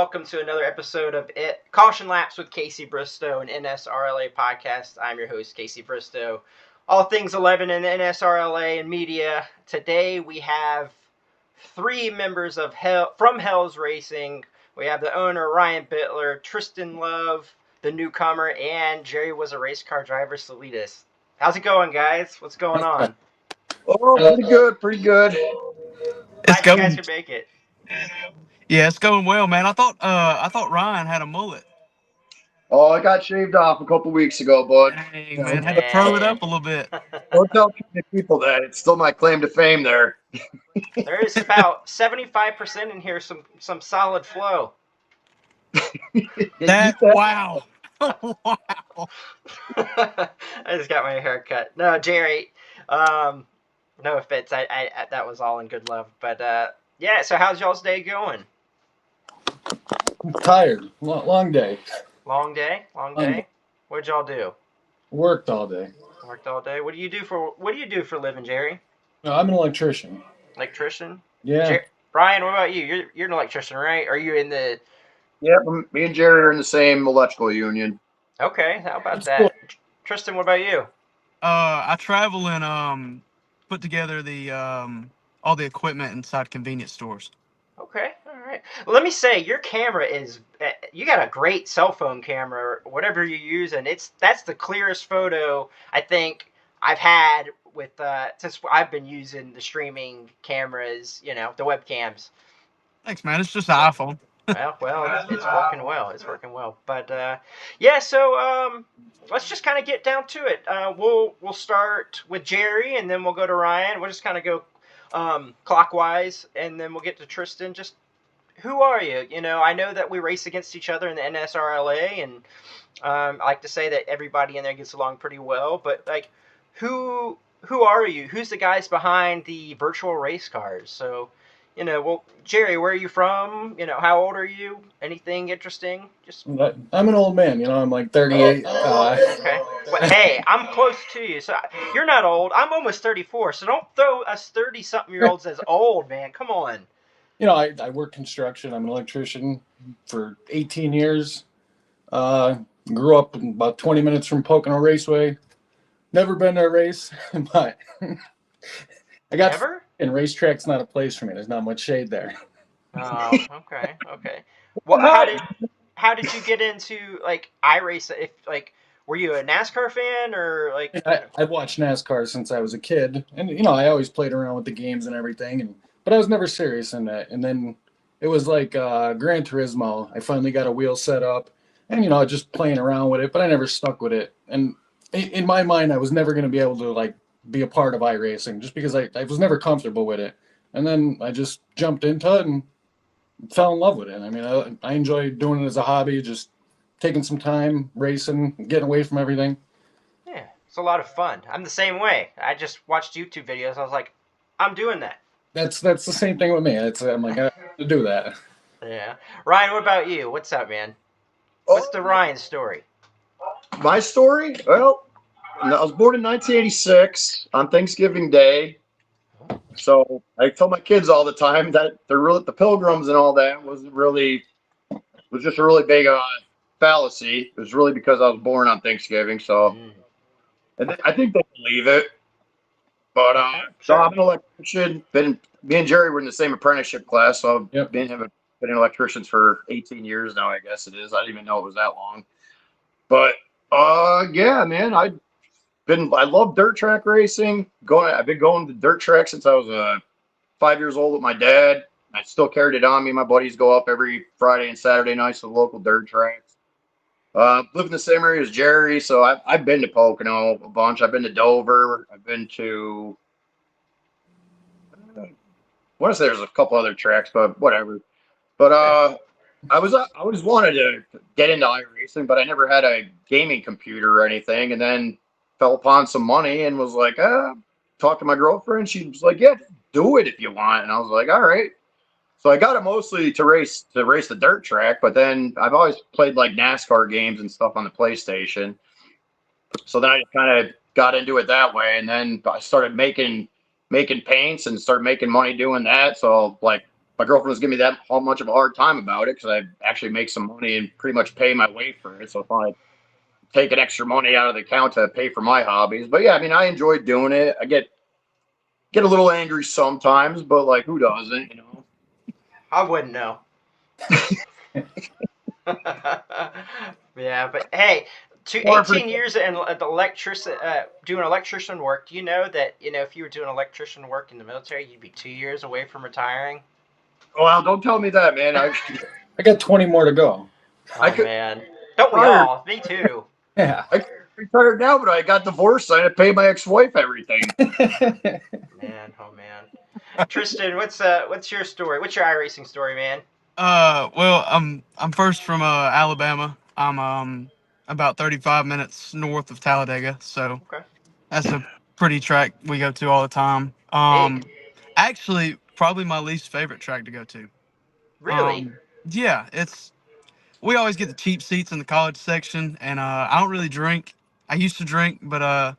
welcome to another episode of Caution Laps with Casey Bristow and NSRLA Podcast. I'm your host, Casey Bristow. All things 11 in NSRLA and media. Today we have three members of from Hell's Racing. We have the owner, Ryan Bitler, Tristan Love, the newcomer, and Jerry was a race car driver, Salitis. How's it going, guys? What's going on? Oh, pretty good. Glad you guys could make it. Yeah, it's going well, man. I thought Ryan had a mullet. Oh, I got shaved off a couple weeks ago, bud. Dang, man, had to throw it up a little bit. Don't tell too many people that. It's still my claim to fame there. There is about 75% in here, some solid flow. Wow. Wow. I just got my hair cut. No, Jerry, no offense. I that was all in good love. But yeah, so how's y'all's day going? I'm tired. Long day. Long day? What'd y'all do? Worked all day. Worked all day. What do you do for a living, Jerry? I'm an electrician. Electrician? Yeah. Brian, what about you? You're an electrician, right? Are you in the... Yeah, me and Jerry are in the same electrical union. Okay, how about that? Tristan, what about you? I travel and put together the all the equipment inside convenience stores. Okay, all right. Well, let me say, your camera is, you got a great cell phone camera, whatever you use, and that's the clearest photo I think I've had with, since I've been using the streaming cameras, the webcams. Thanks, man. It's just an iPhone. Well, it's working well. It's working well. But, yeah, so let's just kind of get down to it. We'll start with Jerry, and then we'll go to Ryan. We'll just kind of go clockwise, and then we'll get to Tristan. Just who are you? I know that we race against each other in the NSRLA, and I like to say that everybody in there gets along pretty well. But like, who are you? Who's the guys behind the virtual race cars? So, well, Jerry, where are you from? How old are you? Anything interesting? I'm an old man. I'm like 38. Okay. Well, hey, I'm close to you. So you're not old. I'm almost 34. So don't throw us 30-something-year-olds as old, man. Come on. I work construction. I'm an electrician for 18 years. Grew up about 20 minutes from Pocono Raceway. Never been to a race, but I got... Never? And racetrack's not a place for me. There's not much shade there. Oh, okay. Well, how did you get into like iRace? If were you a NASCAR fan or like? I've watched NASCAR since I was a kid, and I always played around with the games and everything, but I was never serious in that. And then it was like Gran Turismo. I finally got a wheel set up, and just playing around with it, but I never stuck with it. And in my mind, I was never going to be able to be a part of iRacing just because I was never comfortable with it. And then I just jumped into it and fell in love with it. I mean, I enjoy doing it as a hobby, just taking some time, racing, getting away from everything. Yeah, it's a lot of fun. I'm the same way. I just watched YouTube videos. I was like, I'm doing that. That's the same thing with me. I'm like, I have to do that. Yeah. Ryan, what about you? What's up, man? What's the Ryan story? My story? Well, I was born in 1986 on Thanksgiving Day. So I tell my kids all the time that the Pilgrims and all that was just a really big fallacy. It was really because I was born on Thanksgiving. So and I think they believe it. But so I'm an electrician. Me and Jerry were in the same apprenticeship class. So I've been electricians for 18 years now, I guess it is. I didn't even know it was that long. But yeah, man, I love dirt track racing. I've been going to dirt track since I was 5 years old with my dad. I still carried it on me. My buddies go up every Friday and Saturday nights to the local dirt tracks. Live in the same area as Jerry, so I've been to Pocono a bunch. I've been to Dover. I've been to I want to say there's a couple other tracks, but whatever. But I always wanted to get into iRacing, but I never had a gaming computer or anything, and then fell upon some money and was like, talked to my girlfriend. She was like, yeah, do it if you want. And I was like, all right. So I got it mostly to race the dirt track, but then I've always played like NASCAR games and stuff on the PlayStation. So then I kind of got into it that way. And then I started making paints and started making money doing that. So like my girlfriend was giving me that how much of a hard time about it because I actually make some money and pretty much pay my way for it. So if I taking extra money out of the account to pay for my hobbies. But yeah, I mean, I enjoy doing it. I get a little angry sometimes, but like, who doesn't, you know? I wouldn't know. Yeah, but hey, 18 years in doing electrician work. Do you know that, if you were doing electrician work in the military, you'd be 2 years away from retiring? Well, don't tell me that, man. I got 20 more to go. Man. Don't we all? Me too. Yeah. I retired now, but I got divorced. I had to pay my ex-wife everything. Man, oh man. Tristan, what's your story? What's your iRacing story, man? Well, I'm first from Alabama. I'm about 35 minutes north of Talladega, so Okay. that's a pretty track we go to all the time. Actually, probably my least favorite track to go to. Really? Yeah, we always get the cheap seats in the college section, and I don't really drink. I used to drink, but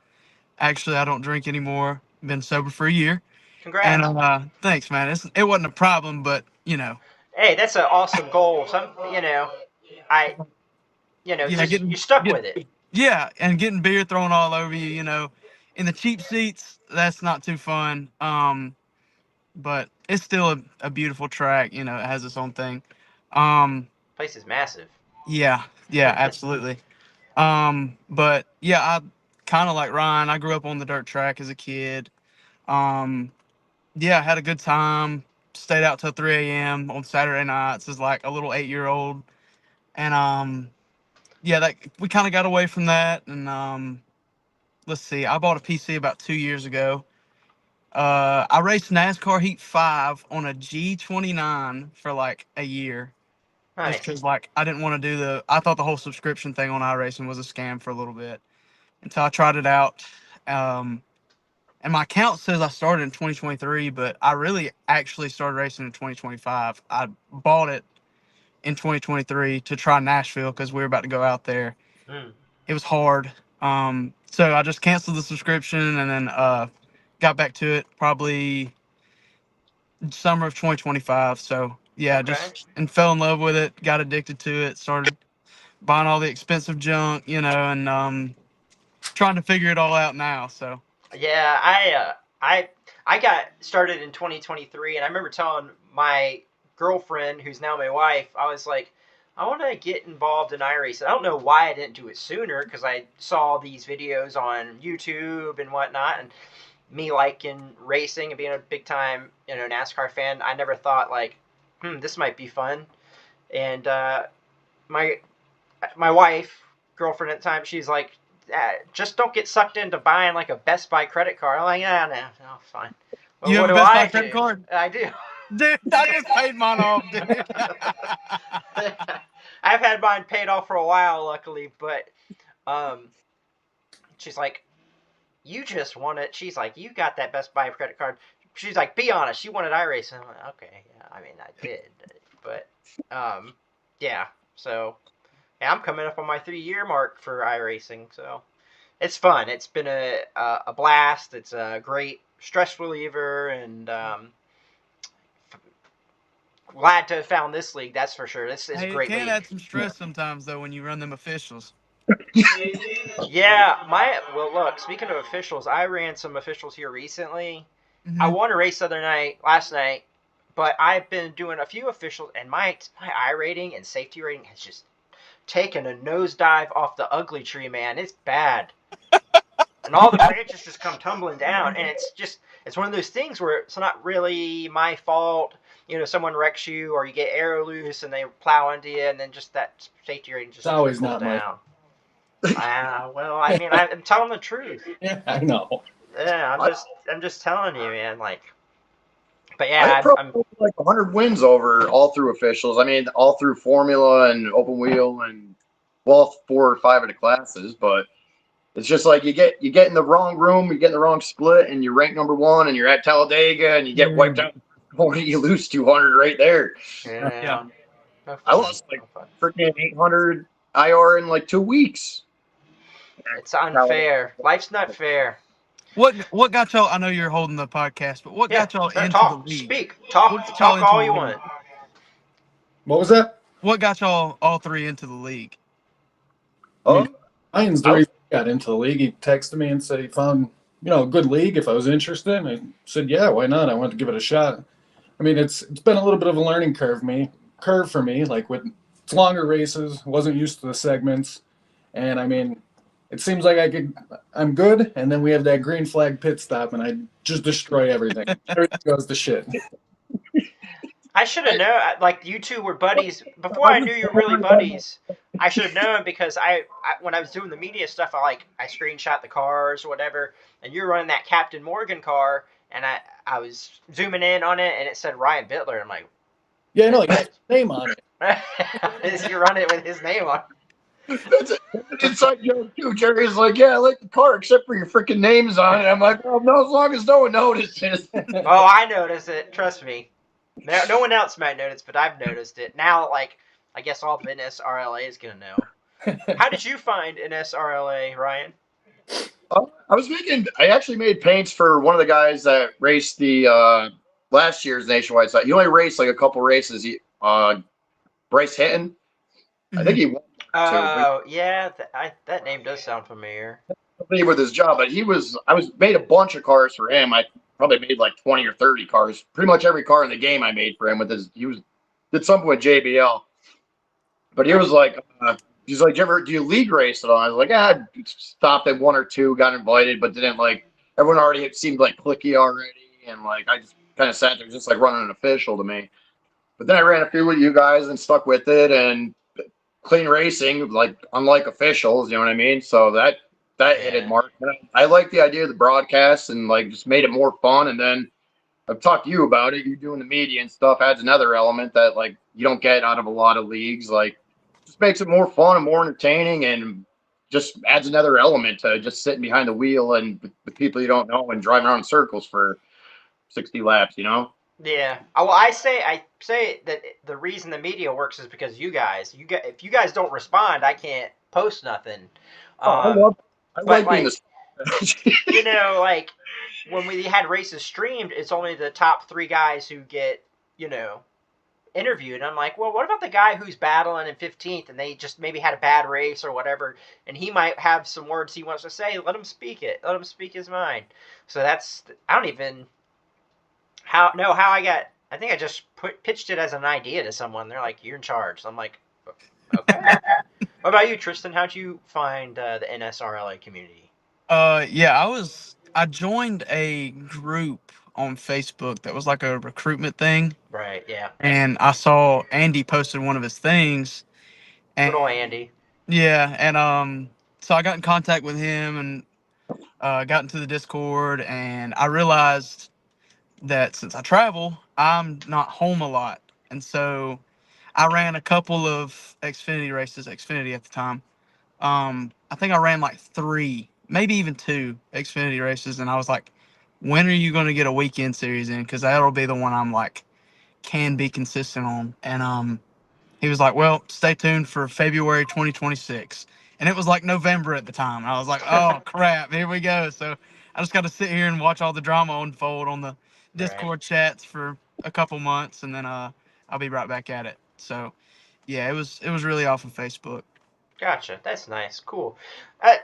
actually I don't drink anymore. Been sober for a year. Congrats. And thanks, man. It wasn't a problem, but Hey, that's an awesome goal. You stuck with it. Yeah, and getting beer thrown all over you, in the cheap seats, that's not too fun. But it's still a beautiful track. It has its own thing. Place is massive. Yeah, absolutely. But yeah, I kind of like Ryan. I grew up on the dirt track as a kid. Yeah, had a good time. Stayed out till 3 a.m. on Saturday nights as like a little 8-year-old. And yeah, we kind of got away from that. And let's see, I bought a PC about 2 years ago. I raced NASCAR Heat 5 on a G29 for like a year. Nice. Just because like I didn't want to do I thought the whole subscription thing on iRacing was a scam for a little bit until I tried it out. And my account says I started in 2023, but I really actually started racing in 2025. I bought it in 2023 to try Nashville because we were about to go out there. It was hard. So I just canceled the subscription and then got back to it probably summer of 2025. So yeah, Okay. and fell in love with it, got addicted to it, started buying all the expensive junk, and trying to figure it all out now. So yeah, I got started in 2023, and I remember telling my girlfriend, who's now my wife, I was like, I want to get involved in iRacing. I don't know why I didn't do it sooner, because I saw these videos on YouTube and whatnot, and me liking racing and being a big time NASCAR fan. I never thought like, this might be fun. And my wife, girlfriend at the time, she's like, just don't get sucked into buying like a Best Buy credit card. I'm like, no, fine. Well, you what have do a Best I Buy credit card? I do. Dude, I just paid mine off, dude. I've had mine paid off for a while, luckily, but she's like, you just want it. She's like, you got that Best Buy credit card. She's like, be honest, you wanted iRacing. I'm like, okay, yeah, I mean, I did, but yeah, so yeah, I'm coming up on my 3-year mark for iRacing, so it's fun. It's been a blast. It's a great stress reliever, and glad to have found this league. That's for sure. This is a great It can league. add some stress sometimes though when you run them officials. Yeah, well, look. Speaking of officials, I ran some officials here recently. Mm-hmm. I won a race last night, but I've been doing a few officials, and my I rating and safety rating has just taken a nosedive off the ugly tree, man. It's bad. And all the branches just come tumbling down, and it's one of those things where it's not really my fault. Someone wrecks you, or you get arrow loose, and they plow into you, and then just that safety rating just always not down. Well, I mean, I'm telling the truth. Yeah, I know. Yeah, I'm just telling you, man. Like, but yeah, I probably like 100 wins over all through officials. I mean, all through Formula and Open Wheel and 4 or 5 of the classes. But it's just like you get in the wrong room, you get in the wrong split, and you rank number 1, and you're at Talladega, and you get wiped out. You lose 200 right there. Yeah. I lost like freaking 800 IR in like 2 weeks. It's unfair. Life's not fair. What got y'all? I know you're holding the podcast, but what got y'all into the league? Speak, What got y'all talk all into you the want. league? What was that? What got y'all all three into the league? Oh, Ryan's the reason I got into the league. He texted me and said he found, a good league if I was interested. And I said, yeah, why not? I wanted to give it a shot. I mean, it's been a little bit of a learning curve for me. Like with it's longer races, wasn't used to the segments, and I mean, it seems like I'm good. And then we have that green flag pit stop, and I just destroy everything. Everything goes to shit. I should have known. Like you two were buddies before. I knew you were really buddies. I should have known because I when I was doing the media stuff, I screenshot the cars or whatever, and you're running that Captain Morgan car, and I was zooming in on it, and it said Ryan Bitler. I'm like, yeah, no, he has his name on it. You're running it with his name on. That's an inside joke too. Jerry's like, yeah, I like the car except for your freaking names on it. I'm like, well, no, as long as no one notices. Oh, I noticed it. Trust me. No one else might notice, but I've noticed it. Now, like, I guess all of NSRLA is going to know. How did you find NSRLA, Ryan? I actually made paints for one of the guys that raced the last year's nationwide site. He only raced like a couple races. Bryce Hinton. I think he won. Oh, yeah. That name does sound familiar. With his job, but I made a bunch of cars for him. I probably made like 20 or 30 cars. Pretty much every car in the game I made for him did something with JBL. But he was like, he's like, do you league race at all? I was like, I stopped at one or two, got invited, but didn't like, everyone already, it seemed like clicky already. And like, I just kind of sat there just like running an official to me. But then I ran a few with you guys and stuck with it, and clean racing, like unlike officials, you know what I mean? So that hit it, Mark. I like the idea of the broadcast and like just made it more fun. And then I've talked to you about it. You doing the media and stuff adds another element that like you don't get out of a lot of leagues. Like just makes it more fun and more entertaining, and just adds another element to just sitting behind the wheel and with people you don't know and driving around in circles for 60 laps, you know? Yeah. Well, I say that the reason the media works is because if you guys don't respond, I can't post nothing. I like being this. Like when we had races streamed, it's only the top 3 guys who get, interviewed. And I'm like, well, what about the guy who's battling in 15th and they just maybe had a bad race or whatever, and he might have some words he wants to say. Let him speak it. Let him speak his mind. So I don't even I think I just pitched it as an idea to someone. They're like, you're in charge. So I'm like, okay. What about you, Tristan? How'd you find the NSRLA community? I joined a group on Facebook that was like a recruitment thing. Right, yeah. And I saw Andy posted one of his things. And, good old Andy. Yeah, and so I got in contact with him and got into the Discord, and I realized that since I travel, I'm not home a lot. And so I ran a couple of Xfinity races, Xfinity at the time. I think I ran like 3, maybe even 2 Xfinity races. And I was like, when are you going to get a weekend series in? Because that'll be the one I'm like, can be consistent on. And he was like, well, stay tuned for February 2026. And it was like November at the time. I was like, oh, crap, here we go. So I just got to sit here and watch all the drama unfold on the Discord chats for a couple months, and then I'll be right back at it. So, yeah, it was really off of Facebook. Gotcha. That's nice. Cool. I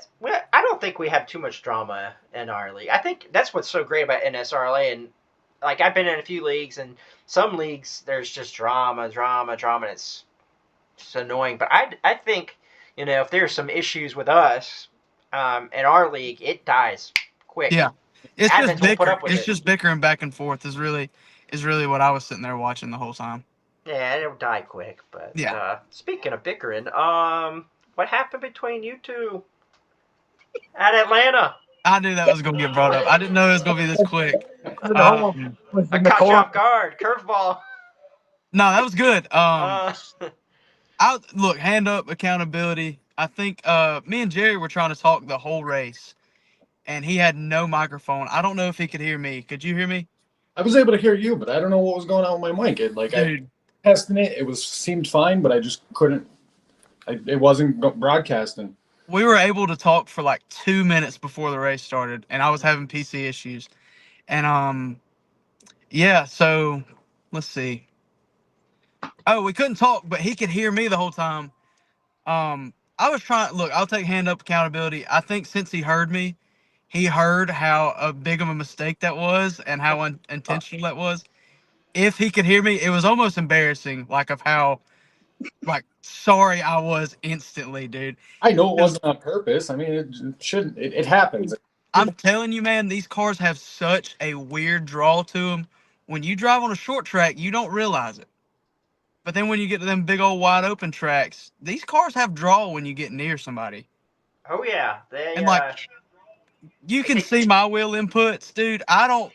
don't think we have too much drama in our league. I think that's what's so great about NSRLA. And like I've been in a few leagues, and some leagues there's just drama, and it's annoying. But I think if there's some issues with us in our league, it dies quick. Yeah. It's just bickering back and forth is really what I was sitting there watching the whole time. Yeah, it'll die quick. But yeah. Speaking of bickering, what happened between you two at Atlanta? I knew that was going to get brought up. I didn't know it was going to be this quick. I caught you off guard. Curveball. No, that was good. Look, hand up, accountability. I think me and Jerry were trying to talk the whole race, and he had no microphone. I don't know if he could hear me. Could you hear me? I was able to hear you, but I don't know what was going on with my mic. I testing it. It seemed fine, but I just couldn't. It wasn't broadcasting. we were able to talk for like 2 minutes before the race started, and I was having PC issues. And yeah, so let's see. Oh, we couldn't talk, but he could hear me the whole time. I was trying. Look, I'll take hand up accountability. I think since he heard me, he heard how big of a mistake that was and how unintentional that was. If he could hear me, it was almost embarrassing, like of how like sorry I was instantly, dude. I know it wasn't on purpose. I mean, it shouldn't. It happens. I'm telling you, man, these cars have such a weird draw to them. When you drive on a short track, you don't realize it. But then when you get to them big old wide open tracks, these cars have draw when you get near somebody. Oh yeah, And like you can see my wheel inputs, dude. I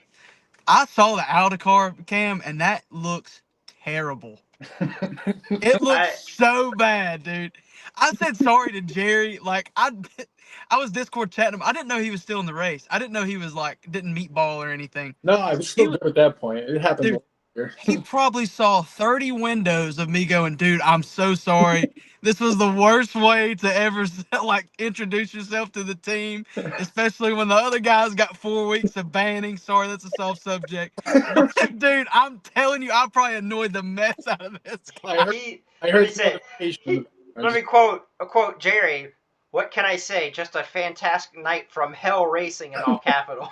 saw the Aldicar cam and that looks terrible. It looks so bad, dude. I said sorry to Jerry. Like I was Discord chatting him. I didn't know he was still in the race. I didn't know he was like didn't meatball or anything. No, I was still good at that point. It happened. Dude, he probably saw 30 windows of me going, dude, I'm so sorry. This was the worst way to ever like introduce yourself to the team, especially when the other guys got 4 weeks of banning. Sorry, that's a soft subject. But, dude, I'm telling you, I probably annoyed the mess out of this guy. I heard let me quote Jerry. What can I say? Just a fantastic night from hell racing in all capitals.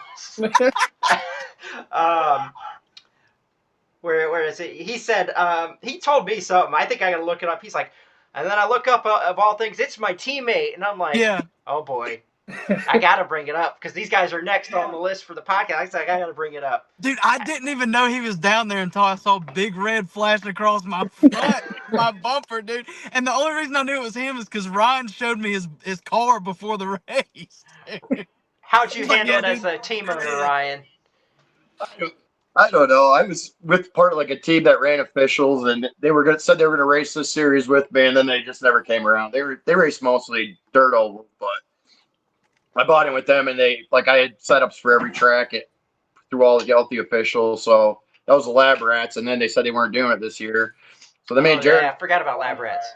Where is it? He said, he told me something. I think I gotta look it up. He's like, and then I look up, of all things, it's my teammate. And I'm like, yeah. Oh boy. I gotta bring it up because these guys are next on the list for the podcast. I said, I gotta bring it up. Dude, I didn't even know he was down there until I saw big red flash across my front, my bumper, dude. And the only reason I knew it was him is because Ryan showed me his car before the race. How'd you handle it as a team owner, Ryan? I don't know. I was with part of like a team that ran officials, and they said they were gonna race this series with me, and then they just never came around. They raced mostly dirt oval, but I bought in with them, and I had setups for every track through all the officials. So that was the Lab Rats, and then they said they weren't doing it this year. So me and Jerry. Yeah, I forgot about Lab Rats.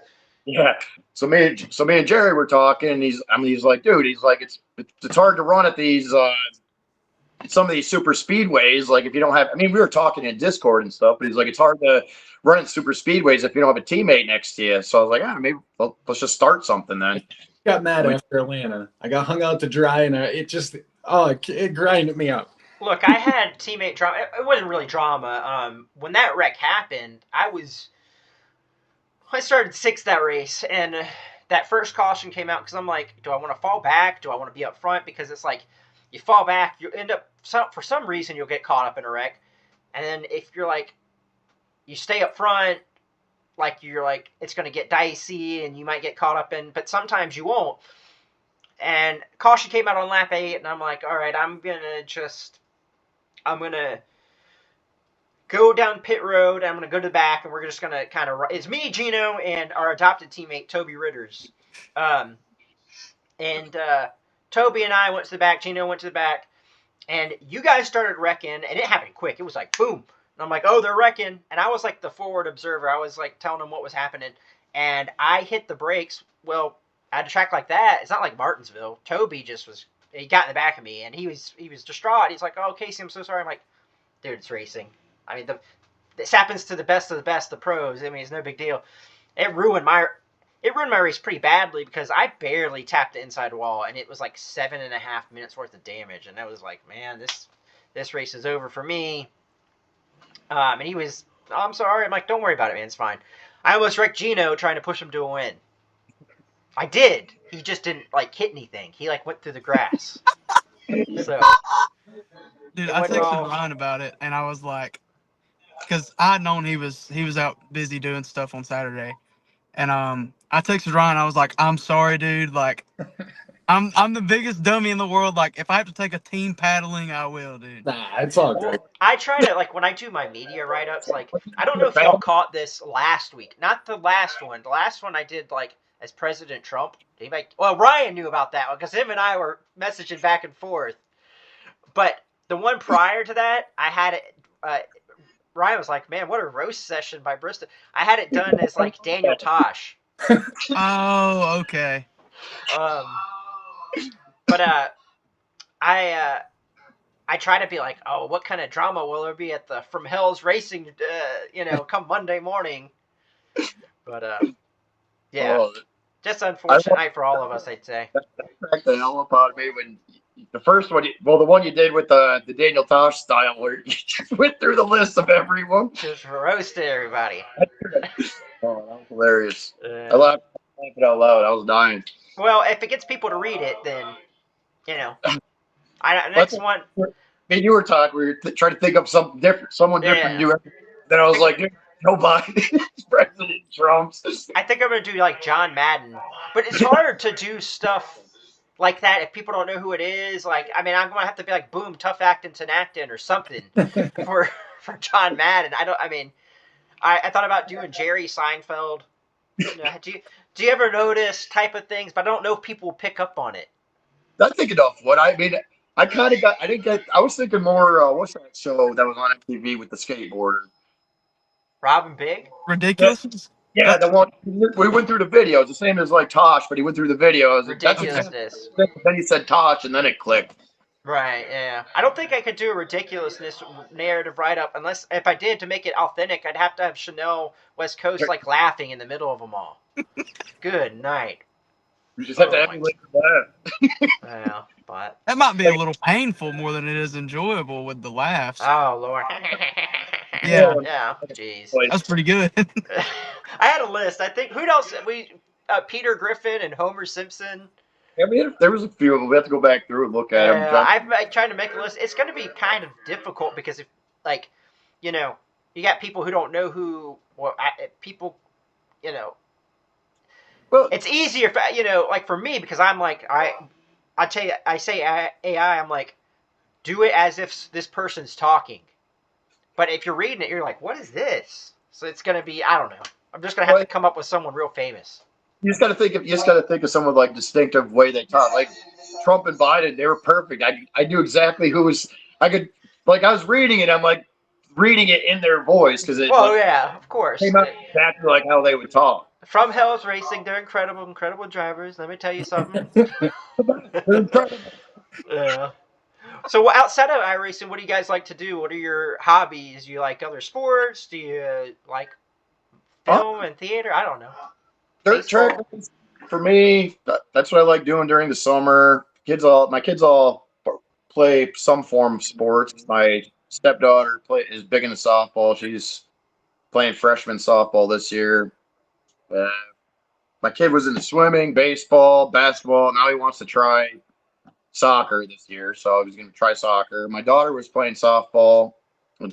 Yeah. So me and Jerry were talking, and he's like, dude, he's like, it's hard to run at these. Some of these super speedways, like if you don't have, we were talking in Discord and stuff, but he's like, it's hard to run in super speedways if you don't have a teammate next to you. So I was like, maybe let's just start something then. Got mad after Atlanta. I got hung out to dry, and it grinded me up. Look, I had teammate drama. It wasn't really drama. When that wreck happened, I started sixth that race, and that first caution came out because I'm like, do I want to fall back? Do I want to be up front? Because it's like, you fall back, you end up, for some reason, you'll get caught up in a wreck. And then if you're like, you stay up front, like you're like, it's going to get dicey and you might get caught up in, but sometimes you won't. And caution came out on lap 8, and I'm like, all right, I'm going to go down pit road, I'm going to go to the back, and we're just going to kind of, it's me, Gino, and our adopted teammate, Toby Ritters. Toby and I went to the back, Gino went to the back, and you guys started wrecking, and it happened quick. It was like, boom. And I'm like, oh, they're wrecking. And I was like the forward observer. I was like telling them what was happening. And I hit the brakes. Well, at a track like that, it's not like Martinsville. Toby he got in the back of me, and he was distraught. He's like, oh, Casey, I'm so sorry. I'm like, dude, it's racing. This happens to the best of the pros. It's no big deal. It ruined my race pretty badly because I barely tapped the inside wall, and it was like 7.5 minutes worth of damage, and I was like, man, this race is over for me. And he was, oh, I'm sorry. I'm like, don't worry about it, man. It's fine. I almost wrecked Gino trying to push him to a win. I did. He just didn't hit anything. He went through the grass. So, dude, I texted Ryan about it, and I was like, because I had known he was out busy doing stuff on Saturday. And I texted Ryan. I was like, "I'm sorry, dude. Like, I'm the biggest dummy in the world. Like, if I have to take a team paddling, I will, dude." Nah, it's all good. Well, I try to when I do my media write-ups. I don't know if y'all caught this last week. Not the last one. The last one I did as President Trump. Well, Ryan knew about that one because him and I were messaging back and forth. But the one prior to that, I had it. Ryan was like, man, what a roast session by Bristow. I had it done as Daniel Tosh. Oh, okay. um, but I try to be like, oh, what kind of drama will there be at the From Hell's Racing, come Monday morning? But yeah, Oh, just unfortunate night for all of us, I'd say. that cracked the hell up out of me when the first one, the one you did with the Daniel Tosh style, where you just went through the list of everyone. Just roasted everybody. Oh, that was hilarious. I Uh, laughed out loud. I was dying. well, if it gets people to read it, then next That's- one. Me and you were talking. We were trying to think of something different, someone different to do everything. Then I was like, dude, Joe Biden, President Trump's. I think I'm gonna do like John Madden, but it's hard to do stuff like that if people don't know who it is. Like, I mean, I'm gonna have to be like, boom, tough acting, Tinactin or something for John Madden. I thought about doing Jerry Seinfeld. Do you ever notice type of things? But I don't know if people pick up on it. Not thinking of what I mean. I was thinking more. What's that show that was on MTV with the skateboarder? Robin Big? Ridiculous. Yeah, the one we went through the videos, the same as like Tosh, but he went through the videos. Ridiculousness. Then he said Tosh, and then it clicked. Right, yeah. I don't think I could do a ridiculousness narrative write-up unless, if I did, to make it authentic, I'd have to have Chanel West Coast like laughing in the middle of them all. Good night. You just have to emulate that. Yeah, but That might be a little painful more than it is enjoyable with the laughs. oh Lord. Yeah. Yeah. Jeez. That's pretty good. I had a list. I think who else Peter Griffin and Homer Simpson. I mean, there was a few of them. We have to go back through and look at them. I've tried to make a list. It's going to be kind of difficult because if you got people who don't know who people. Well, It's easier for like for me because I'm like I tell you, I say AI, I'm like, do it as if this person's talking. But if you're reading it, you're like, what is this? So it's gonna be, I don't know. I'm just gonna have to come up with someone real famous. You just got to think of someone like distinctive way they talk. Like Trump and Biden, they were perfect. I knew exactly who was. I could I was reading it. I'm like reading it in their voice because it. Well, yeah, of course. Came out exactly like how they would talk. From Hell's Racing, they're incredible drivers. Let me tell you something. Yeah. So outside of iRacing, what do you guys like to do? What are your hobbies? Do you like other sports? Do you like film and theater? I don't know. Dirt track for me. That's what I like doing during the summer. My kids all play some form of sports. My stepdaughter is big into softball. She's playing freshman softball this year. My kid was into swimming, baseball, basketball. Now he wants to try soccer this year, so he's going to try soccer. My daughter was playing softball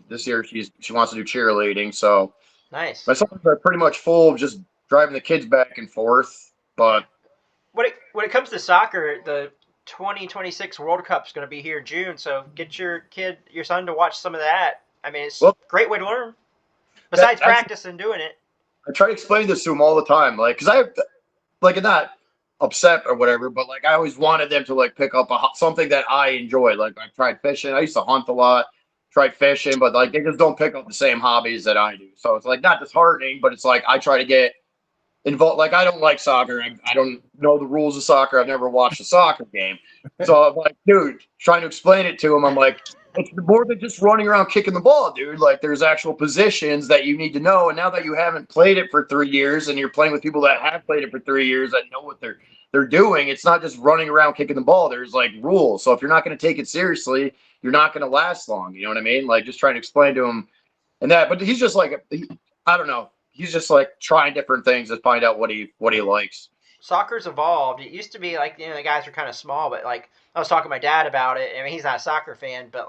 this year. She wants to do cheerleading. So nice. My summers are pretty much full of just driving the kids back and forth. But when it comes to soccer, the 2026 World Cup is going to be here in June. So get your son to watch some of that. I mean, it's a great way to learn. Besides practice and doing it. I try to explain this to them all the time, because I'm not upset or whatever, but I always wanted them to pick up something that I enjoy. I tried fishing. I used to hunt a lot, tried fishing, but they just don't pick up the same hobbies that I do. So it's not disheartening, but it's I try to get involved. I don't like soccer. I don't know the rules of soccer. I've never watched a soccer game. So I'm dude, trying to explain it to them. I'm it's more than just running around kicking the ball, dude. There's actual positions that you need to know. And now that you haven't played it for 3 years and you're playing with people that have played it for 3 years that know what they're doing, it's not just running around kicking the ball. There's rules. So if you're not going to take it seriously, you're not going to last long. You know what I mean? Just trying to explain to him and that. But he's just I don't know. He's just trying different things to find out what he likes. Soccer's evolved. It used to be the guys were kind of small, but I was talking to my dad about it. I mean, he's not a soccer fan, but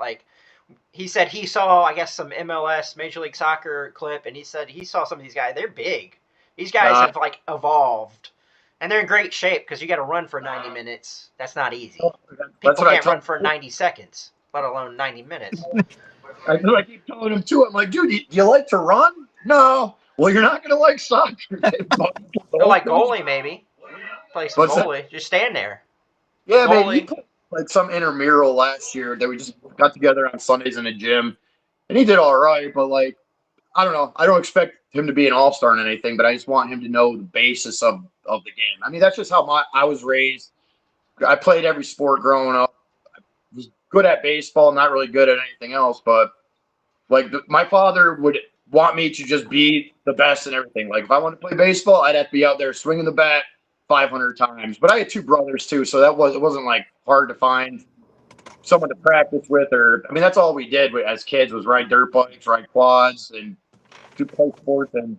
he said he saw, I guess, some MLS Major League Soccer clip, and he said he saw some of these guys. They're big. These guys have evolved, and they're in great shape because you got to run for 90 minutes. That's not easy. People can't run for 90 seconds, let alone 90 minutes. I keep telling him too. I'm dude, do you like to run? No. Well, you're not going to like soccer. Goalie, maybe. Play some goalie. Just stand there. Yeah, man. He played some intramural last year that we just got together on Sundays in the gym, and he did all right. But I don't know. I don't expect him to be an all-star in anything, but I just want him to know the basis of the game. I mean, that's just how I was raised. I played every sport growing up. I was good at baseball, not really good at anything else, but like my father would want me to just be the best in everything. Like if I wanted to play baseball, I'd have to be out there swinging the bat 500 times. But I had two brothers too, so it wasn't like hard to find someone to practice with, or I mean, that's all we did as kids was ride dirt bikes, ride quads, and play sports and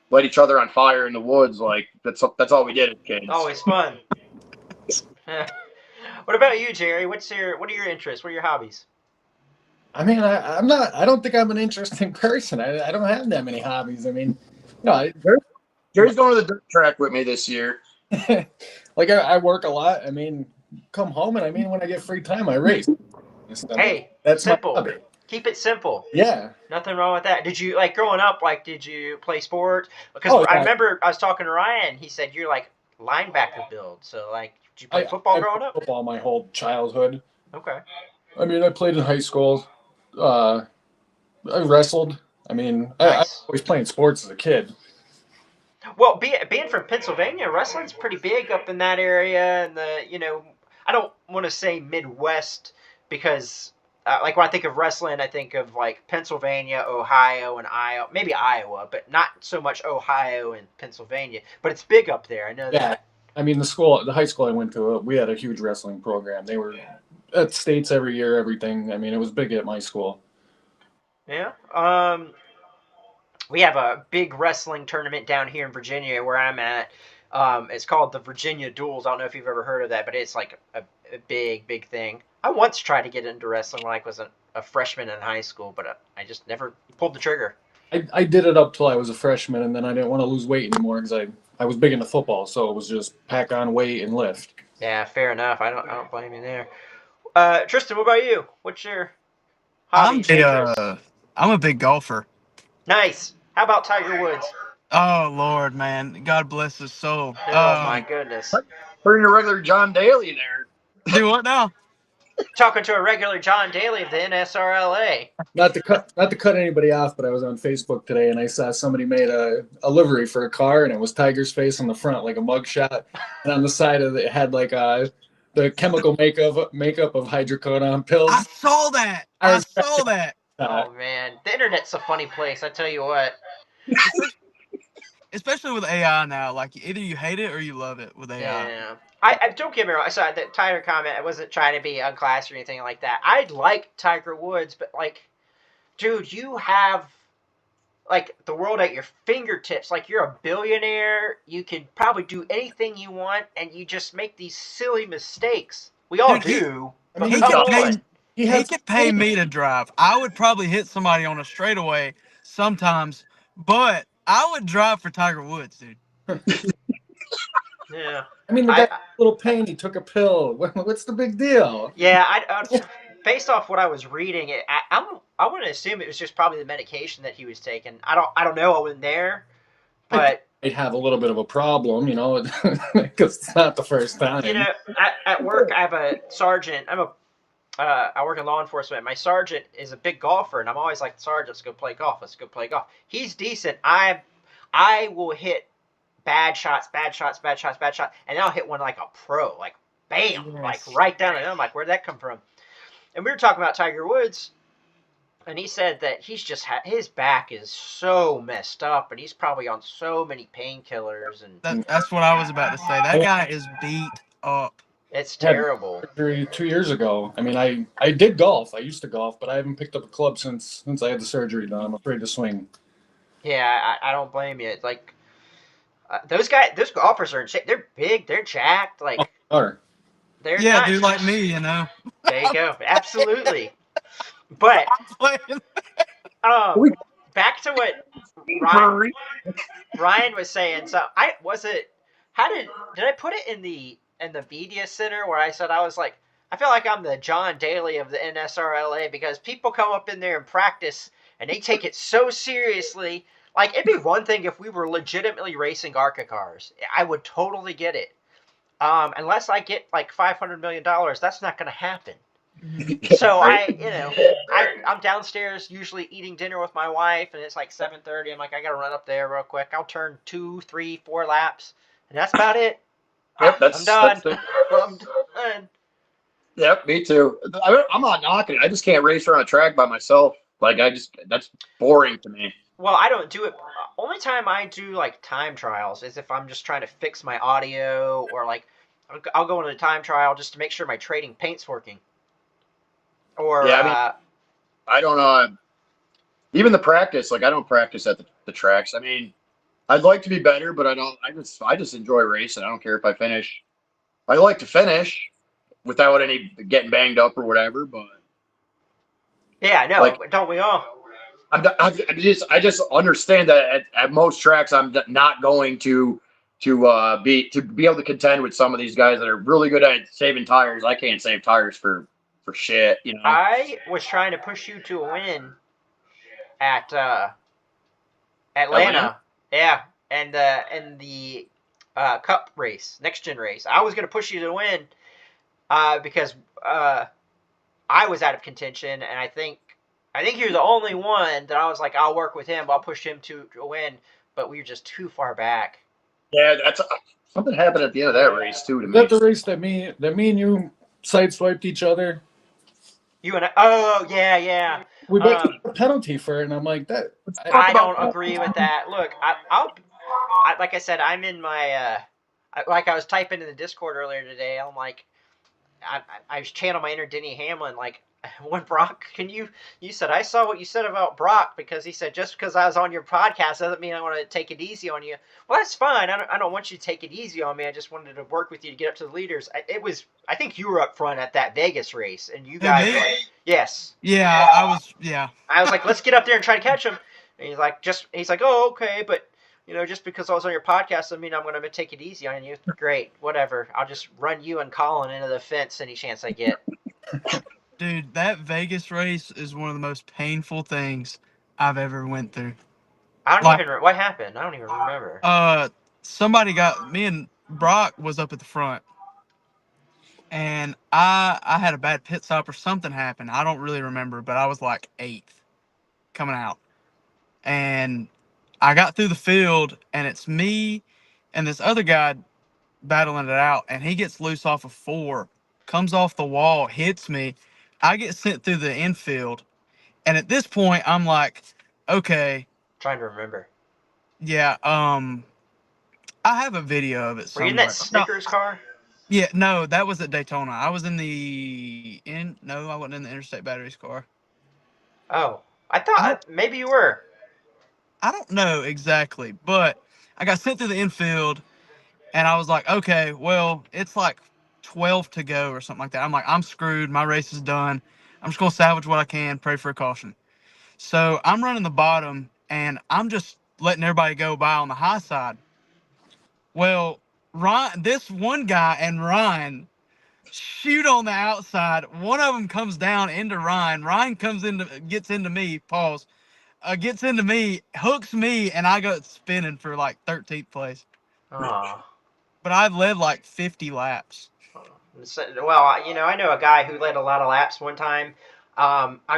light each other on fire in the woods. Like that's all we did as kids. Always fun. What about you, Jerry? What are your interests? What are your hobbies? I mean, I don't think I'm an interesting person. I don't have that many hobbies. I mean, no, Jerry's going to the dirt track with me this year. like I work a lot. I mean, come home and I mean, when I get free time, I race. Hey, that's simple. My hobby. Keep it simple. Yeah. Nothing wrong with that. Did you, like, growing up, like, did you play sports? Because Oh, yeah. I remember I was talking to Ryan. He said you're, like, linebacker build. So, like, did you play football growing up? Football my whole childhood. Okay. I mean, I played in high school. I wrestled. I mean, Nice. I was always playing sports as a kid. Well, being from Pennsylvania, wrestling's pretty big up in that area. And I don't want to say Midwest because, like, when I think of wrestling, I think of, like, Pennsylvania, Ohio, and Iowa. Maybe Iowa, but not so much Ohio and Pennsylvania. But it's big up there. I know that. I mean, the high school I went to, we had a huge wrestling program. They were at states every year, everything. I mean, it was big at my school. Yeah. We have a big wrestling tournament down here in Virginia where I'm at. It's called the Virginia Duels. I don't know if you've ever heard of that, but it's like a big, big thing. I once tried to get into wrestling when I was a freshman in high school, but I just never pulled the trigger. I did it up till I was a freshman, and then I didn't want to lose weight anymore because I was big into football, so it was just pack on weight and lift. Yeah, fair enough. I don't blame you there. Tristan, what about you? What's your hobbies? I'm a big golfer. Nice. How about Tiger Woods? Oh Lord, man, God bless his soul. Oh my goodness. Putting a regular John Daly there. Do what now? Talking to a regular John Daly of the NSRLA. Not to cut anybody off, but I was on Facebook today and I saw somebody made a livery for a car, and it was Tiger's face on the front, like a mugshot, and on the side of it had like the chemical makeup of hydrocodone pills. I saw that. Oh man, the internet's a funny place. I tell you what. Especially with AI now, like either you hate it or you love it with AI. Yeah. I don't get me wrong. I saw that Tiger comment. I wasn't trying to be unclassy or anything like that. I like Tiger Woods, but like, dude, you have like the world at your fingertips. Like you're a billionaire. You can probably do anything you want, and you just make these silly mistakes. We all do. But he could pay me to drive. I would probably hit somebody on a straightaway sometimes, but I would drive for Tiger Woods, dude. Yeah. I mean, the guy, little pain. He took a pill. What's the big deal? Yeah, based off what I was reading, I want to assume it was just probably the medication that he was taking. I don't know. I wasn't there, but I'd have a little bit of a problem, because it's not the first time. At work, I have a sergeant. I work in law enforcement. My sergeant is a big golfer, and I'm always like, Sergeant, let's go play golf. He's decent. I will hit bad shots, and I'll hit one like a pro, like bam, like right down. And I'm like, where'd that come from? And we were talking about Tiger Woods, and he said that he's just his back is so messed up, and he's probably on so many painkillers. And that's what I was about to say. That guy is beat up. It's terrible. Surgery 2 years ago. I mean, I did golf. I used to golf, but I haven't picked up a club since I had the surgery done. I'm afraid to swing. Yeah, I don't blame you. It's like those golfers are in shape. They're big. They're jacked. Like they're not dude, like me, There you go. Absolutely. But back to what Ryan was saying. So did I put it in the media center where I said I feel like I'm the John Daly of the NSRLA because people come up in there and practice and they take it so seriously. Like, it'd be one thing if we were legitimately racing ARCA cars. I would totally get it. Unless I get like $500 million, that's not going to happen. So Right? I'm downstairs usually eating dinner with my wife, and it's like 7:30. I'm like, I gotta run up there real quick. I'll turn 2, 3, 4 laps, and that's about it. Yep, I'm that's done. the. I'm done. Yep, me too. I'm not knocking it. I just can't race around a track by myself. Like that's boring to me. Well, I don't do it. Only time I do like time trials is if I'm just trying to fix my audio, or like I'll go into a time trial just to make sure my trading paint's working. Or Yeah, I mean, I don't know. Even the practice, like I don't practice at the tracks. I mean, I'd like to be better, but I don't. I just enjoy racing. I don't care if I finish. I like to finish without any getting banged up or whatever. But yeah, no, like, don't we all? I just understand that at most tracks, I'm not going to be able to contend with some of these guys that are really good at saving tires. I can't save tires for shit. I was trying to push you to a win at Atlanta. Atlanta. Yeah, and the Cup race, next gen race. I was going to push you to win because I was out of contention, and I think you're the only one that I was like, I'll work with him. I'll push him to a win, but we were just too far back. Yeah, that's something happened at the end of that race too to Is me. that the race that me and you sideswiped each other? You and I. Oh yeah. We both got a penalty for it, and I'm like that. I don't agree with that. Look, like I said, I'm in my like I was typing in the Discord earlier today. I'm like, I was channeling my inner Denny Hamlin. Like, when Brock, you said, I saw what you said about Brock, because he said, just because I was on your podcast doesn't mean I want to take it easy on you. Well, that's fine. I don't want you to take it easy on me. I just wanted to work with you to get up to the leaders. I think you were up front at that Vegas race, and you guys were like, yes. Yeah, I was. Yeah. I was like, let's get up there and try to catch him. And he's like, oh, okay, but just because I was on your podcast doesn't mean I'm going to take it easy on you. Great, whatever. I'll just run you and Colin into the fence any chance I get. Dude, that Vegas race is one of the most painful things I've ever went through. What happened? I don't even remember. Me and Brock was up at the front, and I had a bad pit stop or something happened. I don't really remember, but I was like 8th coming out, and I got through the field, and it's me and this other guy battling it out, and he gets loose off of 4, comes off the wall, hits me. I get sent through the infield, and at this point, I'm like, okay. Trying to remember. Yeah, I have a video of it somewhere. Were you in that Snickers car? Yeah, no, that was at Daytona. I was I wasn't in the Interstate Batteries car. Oh, I thought maybe you were. I don't know exactly, but I got sent through the infield, and I was like, okay, well, it's like 12 to go or something like that. I'm like, I'm screwed. My race is done. I'm just going to salvage what I can, pray for a caution. So I'm running the bottom, and I'm just letting everybody go by on the high side. Well, this one guy and Ryan shoot on the outside. One of them comes down into Ryan. Ryan gets into me, gets into me, hooks me, and I go spinning for like 13th place. Oh. But I've led like 50 laps. Well, I know a guy who led a lot of laps one time.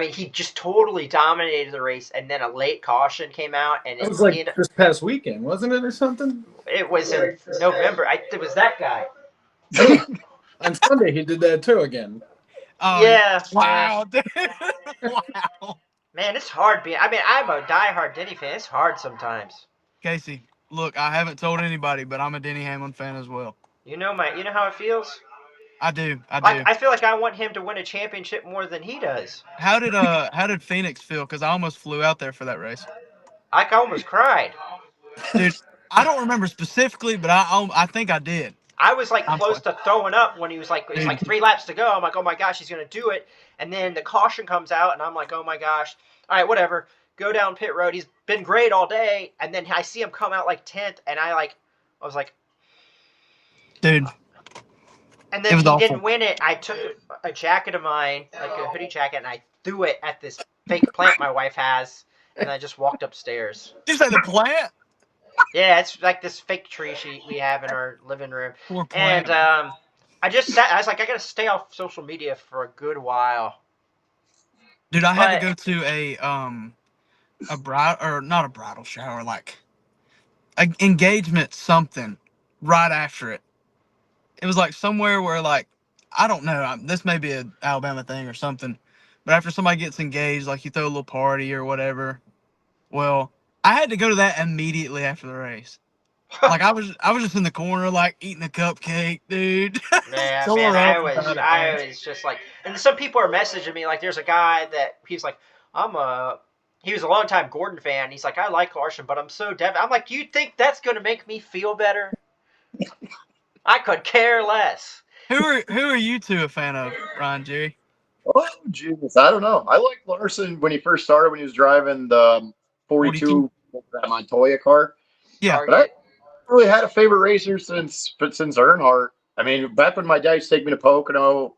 He just totally dominated the race, and then a late caution came out, and it was like this past weekend, wasn't it, or something? It was in November. It was that guy. On Sunday, he did that too again. Oh, yeah. Wow. Wow. Man, it's hard being. I'm a diehard Denny fan. It's hard sometimes. Casey, look, I haven't told anybody, but I'm a Denny Hamlin fan as well. You know how it feels? I do. I feel like I want him to win a championship more than he does. How did Phoenix feel? Because I almost flew out there for that race. I almost cried. Dude, I don't remember specifically, but I think I did. I was like close to throwing up when it was like 3 laps to go. I'm like, oh my gosh, he's gonna do it. And then the caution comes out, and I'm like, oh my gosh. All right, whatever. Go down pit road. He's been great all day. And then I see him come out like 10th, and I was like, dude. And then he didn't win it. I took a jacket of mine, like a hoodie jacket, and I threw it at this fake plant my wife has, and I just walked upstairs. Did you say the plant? Yeah, it's like this fake tree we have in our living room. Poor plant. And I was like, I gotta stay off social media for a good while. Dude, I had to go to a not a bridal shower, like an engagement something right after it. It was like somewhere where like I don't know. This may be an Alabama thing or something, but after somebody gets engaged, like you throw a little party or whatever. Well, I had to go to that immediately after the race. Like I was just in the corner, like eating a cupcake, dude. Yeah, Tore man, up about it, I man. was just like, and some people are messaging me like, there's a guy that he's like, he was a longtime Gordon fan. He's like, I like Larson, but I'm so I'm like, you think that's gonna make me feel better? I could care less. Who are you two a fan of, Ryan, Jerry? Oh, Jesus. I don't know. I liked Larson when he first started, when he was driving the 42 that Montoya car. Yeah. But I really had a favorite racer since Earnhardt. I mean, back when my dad used to take me to Pocono,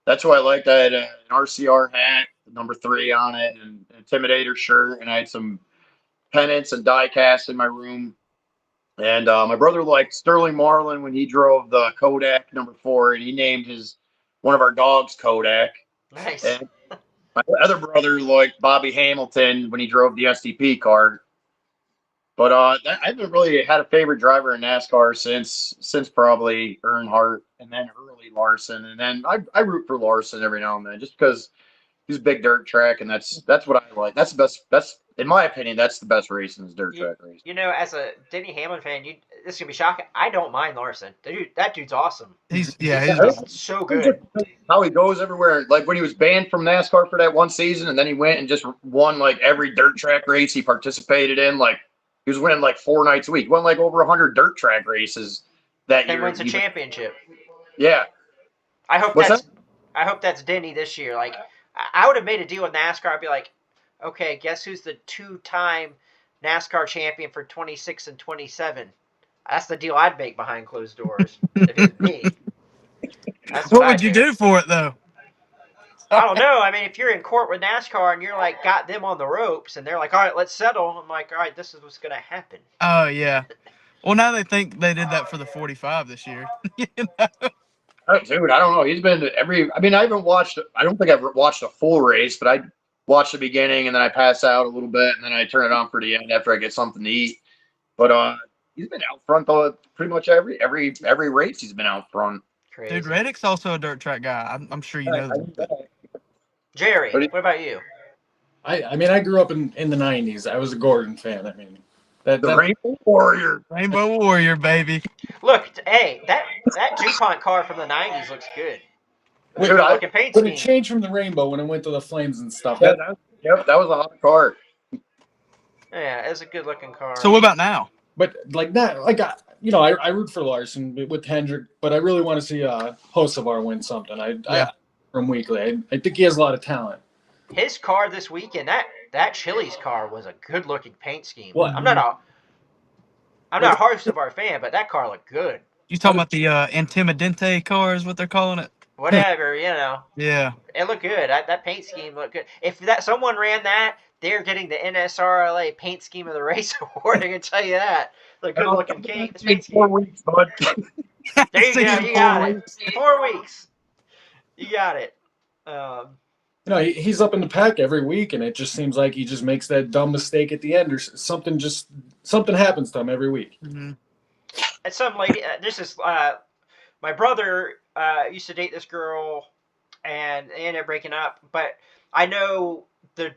that's who I liked. I had an RCR hat, number 3 on it, and an Intimidator shirt, and I had some pennants and die casts in my room. And my brother liked Sterling Marlin when he drove the Kodak number 4, and he named one of our dogs Kodak. Nice. And my other brother liked Bobby Hamilton when he drove the SDP car. But I haven't really had a favorite driver in NASCAR since probably Earnhardt, and then early Larson, and then I root for Larson every now and then just because he's a big dirt track, and that's what I like. That's the best. That's in my opinion, that's the best racing is dirt track racing. You know, as a Denny Hamlin fan, this is gonna be shocking. I don't mind Larson. That dude's awesome. He's so good. How he goes everywhere. Like when he was banned from NASCAR for that one season, and then he went and just won like every dirt track race he participated in. Like he was winning like 4 nights a week. Won like over 100 dirt track races that year. And wins a championship. Yeah. I hope that's Denny this year. Like I would have made a deal with NASCAR. I'd be like, okay, guess who's the 2-time NASCAR champion for 26 and 27? That's the deal I'd make behind closed doors if it was me. What would you do for it, though? I don't know. I mean, if you're in court with NASCAR and you're like got them on the ropes and they're like, all right, let's settle. I'm like, all right, this is what's going to happen. Oh, yeah. Well, now they think they did that for the 45 this year. You know? Dude, I don't know. He's been to I don't think I've watched a full race, but I watch the beginning and then I pass out a little bit and then I turn it on for the end after I get something to eat. But he's been out front though pretty much every race he's been out front. Crazy. Dude, Reddick's also a dirt track guy. I'm sure you know that. Jerry, what about you? I mean, I grew up in the 90s. I was a Gordon fan. I mean, the Rainbow Warrior. Rainbow Warrior, baby. Look, hey, that DuPont car from the 90s looks good. Dude, paint scheme. It changed from the Rainbow when it went to the flames and stuff. Yeah, that was a hot car. Yeah, it's a good looking car. So what about now? But like that, like I root for Larson with Hendrick, but I really want to see Hocevar win something. I from Weekly. I think he has a lot of talent. His car this weekend, that Chili's car was a good looking paint scheme. What? I'm not a Hocevar fan, but that car looked good. You talking about the Intimidante car is what they're calling it? Whatever, you know. Yeah. It looked good. That paint scheme looked good. If someone ran that, they're getting the NSRLA Paint Scheme of the Race Award. I can tell you that. The good looking paint scheme. 4 weeks, bud. There you go. You got it. 4 weeks. You got it. He's up in the pack every week, and it just seems like he just makes that dumb mistake at the end, or something happens to him every week. Mm-hmm. And some lady, this is my brother used to date this girl, and they ended up breaking up. But I know the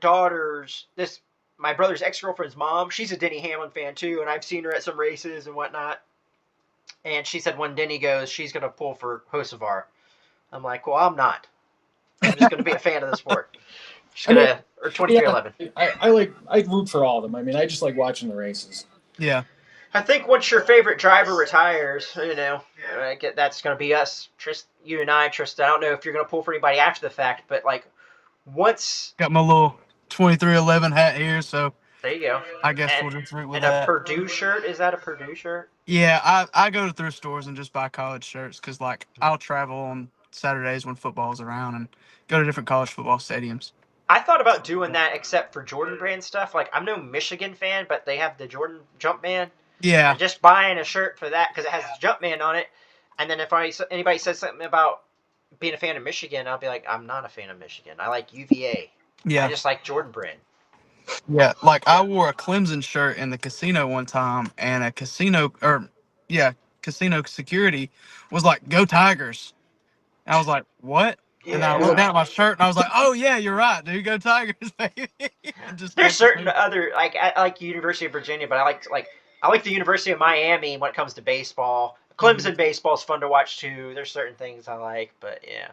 my brother's ex-girlfriend's mom. She's a Denny Hamlin fan too, and I've seen her at some races and whatnot. And she said when Denny goes, she's gonna pull for Hocevar. I'm like, well, I'm not. I'm just gonna be a fan of the sport. She's gonna or 2311. I root for all of them. I mean, I just like watching the races. Yeah. I think once your favorite driver retires, that's going to be us, you and I, Tristan. I don't know if you're going to pull for anybody after the fact, but like once. Got my little 2311 hat here, so. There you go. I guess we'll just root with that. And a Purdue shirt? Is that a Purdue shirt? Yeah, I go to thrift stores and just buy college shirts because, like, I'll travel on Saturdays when football's around and go to different college football stadiums. I thought about doing that except for Jordan brand stuff. Like, I'm no Michigan fan, but they have the Jordan Jumpman. Yeah. And just buying a shirt for that because it has Jumpman on it. And then if anybody says something about being a fan of Michigan, I'll be like, I'm not a fan of Michigan. I like UVA. Yeah. I just like Jordan Brand. Yeah, like I wore a Clemson shirt in the casino one time, and casino security was like, "Go Tigers!" And I was like, "What?" And then I looked down at my shirt, and I was like, "Oh yeah, you're right, dude. Go Tigers, baby!" And just There's kept certain moving. other I like University of Virginia, but I like the University of Miami when it comes to baseball. Clemson baseball is fun to watch too. There's certain things I like, but yeah.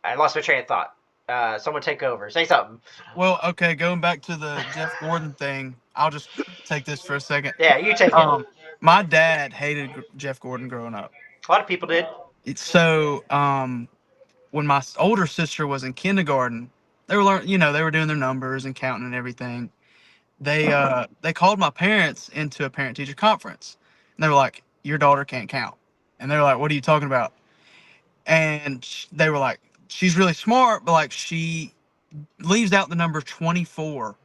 I lost my train of thought. Someone take over. Say something. Well, okay, going back to the Jeff Gordon thing, I'll just take this for a second. Yeah, you take it. My dad hated Jeff Gordon growing up. A lot of people did. So, when my older sister was in kindergarten, they were they were doing their numbers and counting and everything. They called my parents into a parent teacher conference, and they were like, "Your daughter can't count," and they were like, "What are you talking about?" And they were like, "She's really smart, but like she leaves out the number 24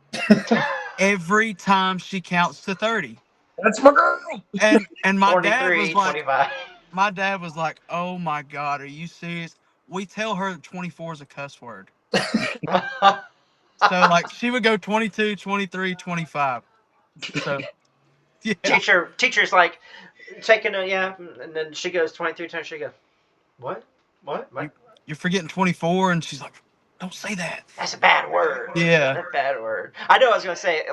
every time she counts to 30." That's my girl. And my dad 23, was like, 25. my dad was like, "Oh my God, are you serious?" We tell her 24 is a cuss word. So like she would go 22, 23, 25. So yeah. Teacher's like taking and then she goes 23 times. She goes, what? You're forgetting 24, and she's like, "Don't say that. That's a bad word." Yeah. That's a bad word. I know. I was gonna say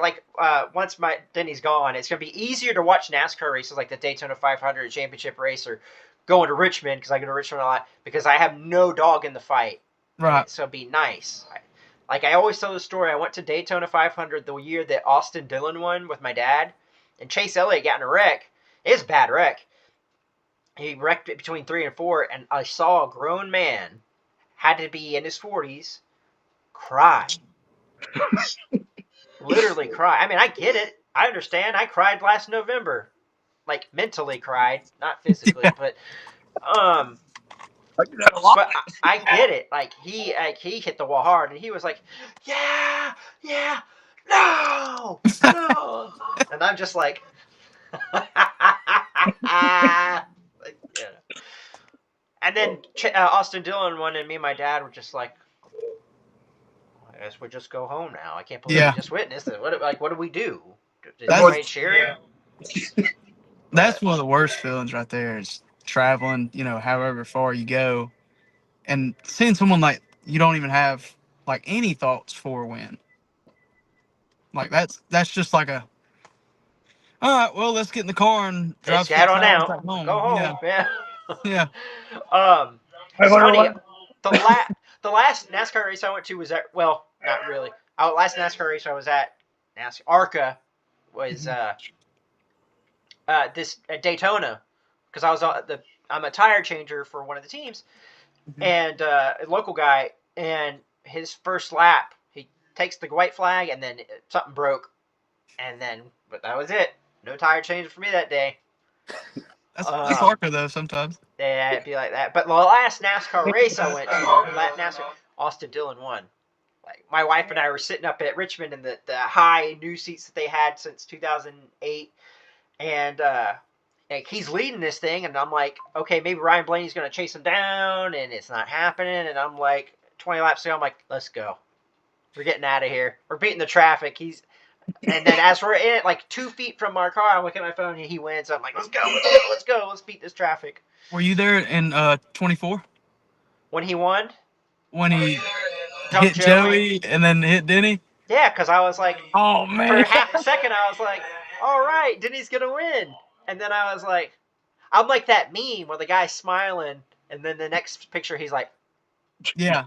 once Denny's gone, it's gonna be easier to watch NASCAR races like the Daytona 500 championship race or going to Richmond because I go to Richmond a lot because I have no dog in the fight. Right. So it'd be nice. I always tell the story. I went to Daytona 500 the year that Austin Dillon won with my dad, and Chase Elliott got in a wreck. It was a bad wreck. He wrecked it between 3 and 4, and I saw a grown man, had to be in his 40s, cry. Literally cry. I mean, I get it. I understand. I cried last November. Like, mentally cried, not physically, but I do that a lot. but I get it. Like he hit the wall hard, and he was like, "Yeah, no," and I'm just like, like, yeah. And then Austin Dillon won, and me and my dad were just like, I guess we just go home now. I can't believe we just witnessed it. What do we do? Did anybody cheer? That's one of the worst feelings right there is traveling, however far you go, and seeing someone like you don't even have like any thoughts for a win. Like that's just like all right, well, let's get in the car and drive Head on out. home. Go home. Yeah. Yeah. It's funny. The last NASCAR race I went to was at, well, not really. Last NASCAR race I was at, ARCA, was this at Daytona, because I was I'm a tire changer for one of the teams, and a local guy, and his first lap he takes the white flag, and then something broke, but that was it. No tire changer for me that day. That's ARCA though sometimes. Yeah, it'd be like that. But the last NASCAR race I went to, Austin Dillon won. Like my wife and I were sitting up at Richmond in the high new seats that they had since 2008, and he's leading this thing, and I'm like, okay, maybe Ryan Blaney's gonna chase him down, and it's not happening, and I'm like, 20 laps ago, I'm like, let's go, we're getting out of here, we're beating the traffic. And then as we're in it, like 2 feet from our car, I look at my phone and he wins. I'm like, let's go, let's beat this traffic. Were you there in 24? When he won? When he hit Joey and then hit Denny? Yeah, because I was like, oh man. For half a second, I was like, all right, Denny's gonna win. And then I was like, I'm like that meme where the guy's smiling, and then the next picture he's like, yeah.